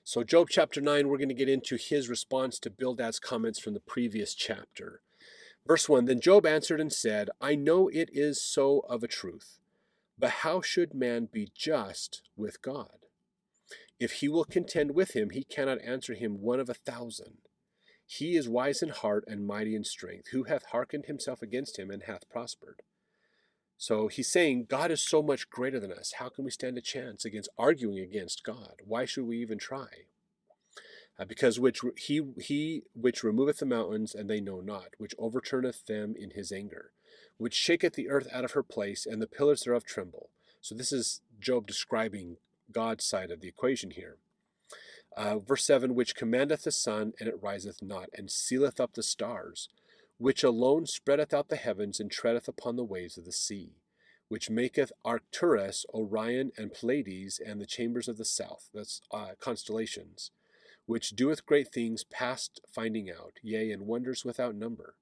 So, Job chapter 9, we're going to get into his response to Bildad's comments from the previous chapter. Verse 1, Then Job answered and said, I know it is so of a truth, but how should man be just with God? If he will contend with him, he cannot answer him one of 1,000. He is wise in heart and mighty in strength. Who hath hearkened himself against him and hath prospered? So he's saying God is so much greater than us. How can we stand a chance against arguing against God? Why should we even try? Because he which removeth the mountains, and they know not, which overturneth them in his anger, which shaketh the earth out of her place, and the pillars thereof tremble. So this is Job describing God's side of the equation here. Verse 7, which commandeth the sun, and it riseth not, and sealeth up the stars, which alone spreadeth out the heavens, and treadeth upon the waves of the sea, which maketh Arcturus, Orion, and Pleiades, and the chambers of the south, that's constellations, which doeth great things past finding out, yea, and wonders without number.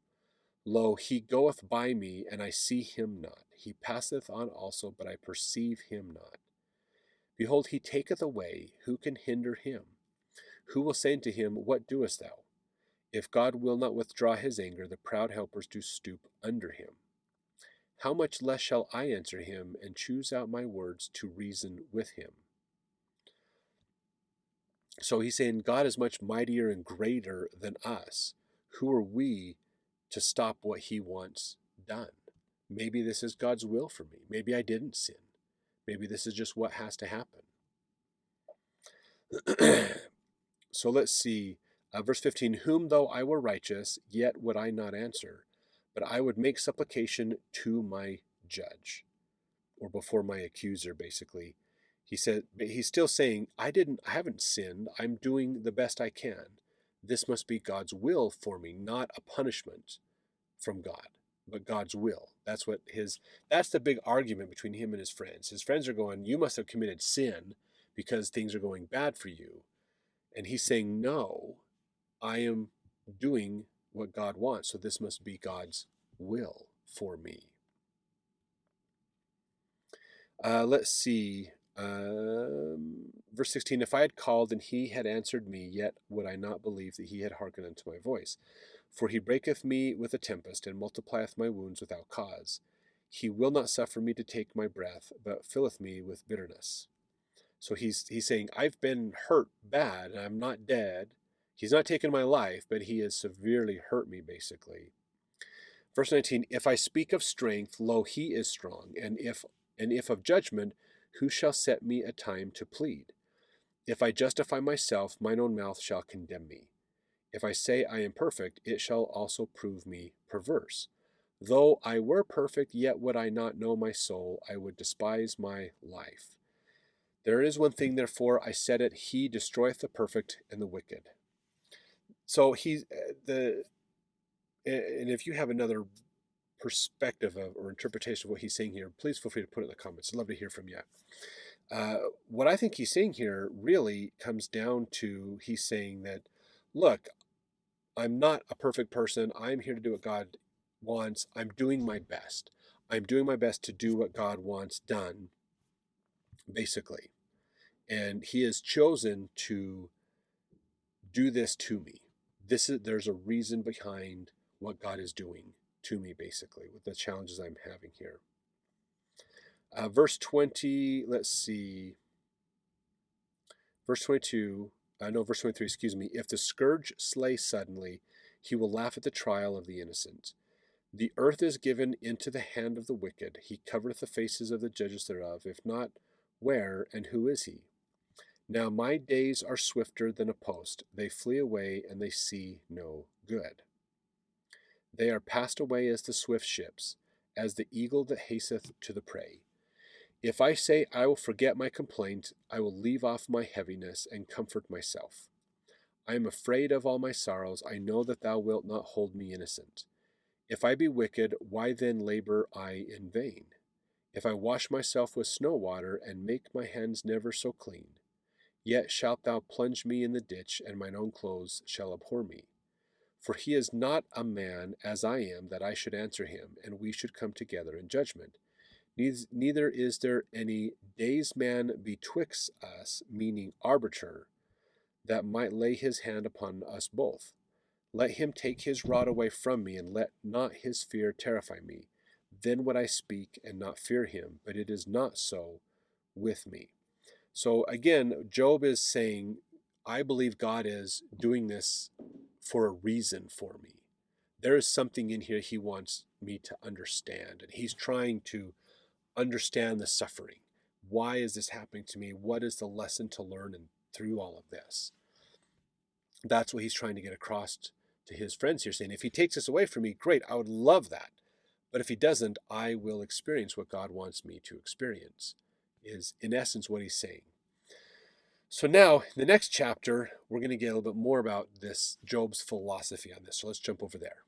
Lo, he goeth by me, and I see him not. He passeth on also, but I perceive him not. Behold, he taketh away, who can hinder him? Who will say unto him, What doest thou? If God will not withdraw his anger, the proud helpers do stoop under him. How much less shall I answer him, and choose out my words to reason with him? So he's saying God is much mightier and greater than us. Who are we to stop what he wants done? Maybe this is God's will for me. Maybe I didn't sin. Maybe this is just what has to happen. So let's see. Verse 15, Whom though I were righteous, yet would I not answer, but I would make supplication to my judge, or before my accuser, basically. He said, but he's still saying, I haven't sinned. I'm doing the best I can. This must be God's will for me, not a punishment from God, but God's will. That's the big argument between him and his friends. His friends are going, you must have committed sin because things are going bad for you. And he's saying, no, I am doing what God wants. So this must be God's will for me. Let's see. Verse 16, If I had called and he had answered me, yet would I not believe that he had hearkened unto my voice. For he breaketh me with a tempest, and multiplieth my wounds without cause. He will not suffer me to take my breath, but filleth me with bitterness. So he's saying, I've been hurt bad, and I'm not dead. He's not taken my life, but he has severely hurt me, basically. Verse 19, If I speak of strength, lo, he is strong, and if of judgment, who shall set me a time to plead? If I justify myself, mine own mouth shall condemn me. If I say I am perfect, it shall also prove me perverse. Though I were perfect, yet would I not know my soul, I would despise my life. There is one thing, therefore, I said it, he destroyeth the perfect and the wicked. So and if you have another perspective of or interpretation of what he's saying here, please feel free to put it in the comments. I'd love to hear from you. What I think he's saying here really comes down to he's saying that, look, I'm not a perfect person. I'm here to do what God wants. I'm doing my best. I'm doing my best to do what God wants done, basically. And he has chosen to do this to me. There's a reason behind what God is doing to me, basically, with the challenges I'm having here. Verse 20, let's see. Verse 22, verse 23, excuse me. If the scourge slay suddenly, he will laugh at the trial of the innocent. The earth is given into the hand of the wicked. He covereth the faces of the judges thereof. If not, where and who is he? Now my days are swifter than a post. They flee away, and they see no good. They are passed away as the swift ships, as the eagle that hasteth to the prey. If I say I will forget my complaint, I will leave off my heaviness and comfort myself. I am afraid of all my sorrows. I know that thou wilt not hold me innocent. If I be wicked, why then labor I in vain? If I wash myself with snow water, and make my hands never so clean, yet shalt thou plunge me in the ditch, and mine own clothes shall abhor me. For he is not a man as I am, that I should answer him, and we should come together in judgment. Neither is there any daysman betwixt us, meaning arbiter, that might lay his hand upon us both. Let him take his rod away from me, and let not his fear terrify me. Then would I speak and not fear him, but it is not so with me. So again, Job is saying, I believe God is doing this for a reason for me. There is something in here he wants me to understand, and he's trying to understand the suffering. Why is this happening to me? What is the lesson to learn through all of this? That's what he's trying to get across to his friends here, saying, if he takes this away from me, great, I would love that. But if he doesn't, I will experience what God wants me to experience, is in essence what he's saying. So now, in the next chapter, we're going to get a little bit more about this Job's philosophy on this. So let's jump over there.